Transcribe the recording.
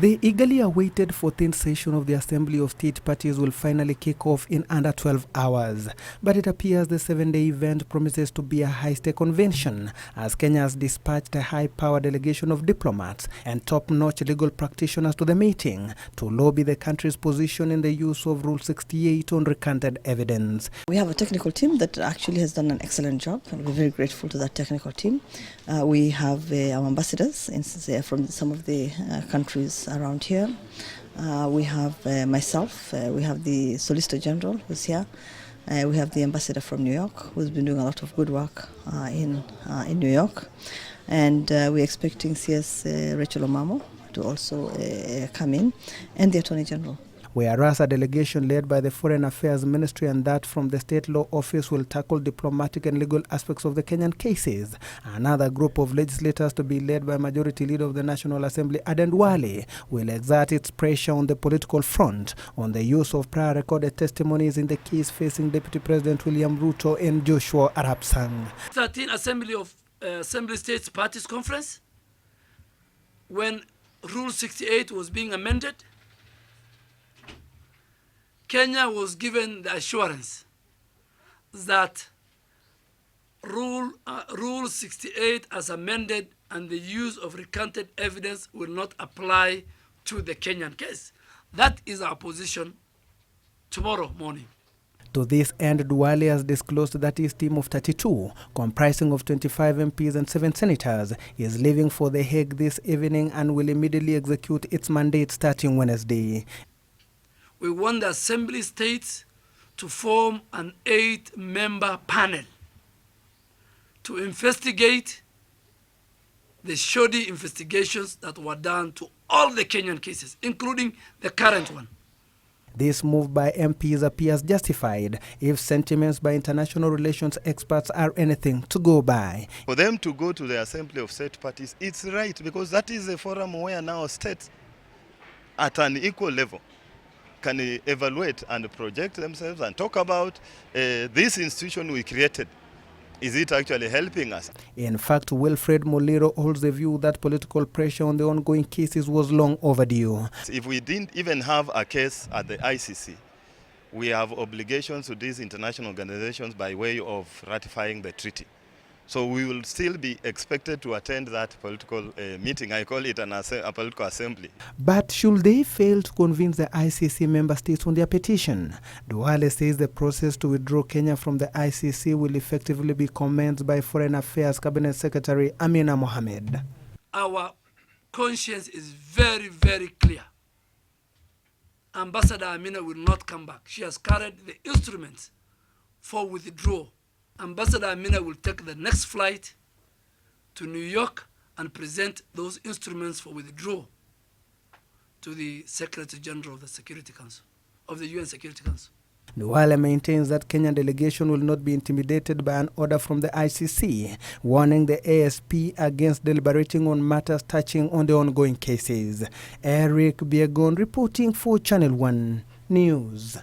The eagerly awaited 14th session of the Assembly of State Parties will finally kick off in under 12 hours. But it appears the 7-day event promises to be a high-stake convention, as Kenya has dispatched a high-power delegation of diplomats and top-notch legal practitioners to the meeting to lobby the country's position in the use of Rule 68 on recanted evidence. We have a technical team that actually has done an excellent job, and we're very grateful to that technical team. We have our ambassadors from some of the countries around here. We have myself, we have the Solicitor General who's here, we have the ambassador from New York who's been doing a lot of good work in New York, and we're expecting CS Rachel Omamo to also come in, and the Attorney General. Whereas a delegation led by the Foreign Affairs Ministry and that from the State Law Office will tackle diplomatic and legal aspects of the Kenyan cases, another group of legislators to be led by Majority Leader of the National Assembly, Aden Duale, will exert its pressure on the political front on the use of prior recorded testimonies in the case facing Deputy President William Ruto and Joshua Arap Sang. 13 Assembly States Parties Conference, when Rule 68 was being amended, Kenya was given the assurance that Rule 68 as amended and the use of recanted evidence will not apply to the Kenyan case. That is our position tomorrow morning. To this end, Duale has disclosed that his team of 32, comprising of 25 MPs and 7 senators, is leaving for The Hague this evening and will immediately execute its mandate starting Wednesday. We want the Assembly States to form an 8-member panel to investigate the shoddy investigations that were done to all the Kenyan cases, including the current one. This move by MPs appears justified if sentiments by international relations experts are anything to go by. For them to go to the Assembly of State Parties, it's right, because that is a forum where now states at an equal level can evaluate and project themselves and talk about this institution we created. Is it actually helping us? In fact, Wilfred Muliro holds the view that political pressure on the ongoing cases was long overdue. If we didn't even have a case at the ICC, we have obligations to these international organizations by way of ratifying the treaty. So we will still be expected to attend that political meeting. I call it a political assembly. But should they fail to convince the ICC member states on their petition? Duale says the process to withdraw Kenya from the ICC will effectively be commenced by Foreign Affairs Cabinet Secretary Amina Mohamed. Our conscience is very, very clear. Ambassador Amina will not come back. She has carried the instruments for withdrawal. Ambassador Amina will take the next flight to New York and present those instruments for withdrawal to the Secretary General of the Security Council, of the UN Security Council. Duale maintains that Kenyan delegation will not be intimidated by an order from the ICC, warning the ASP against deliberating on matters touching on the ongoing cases. Eric Biegon reporting for Channel 1 News.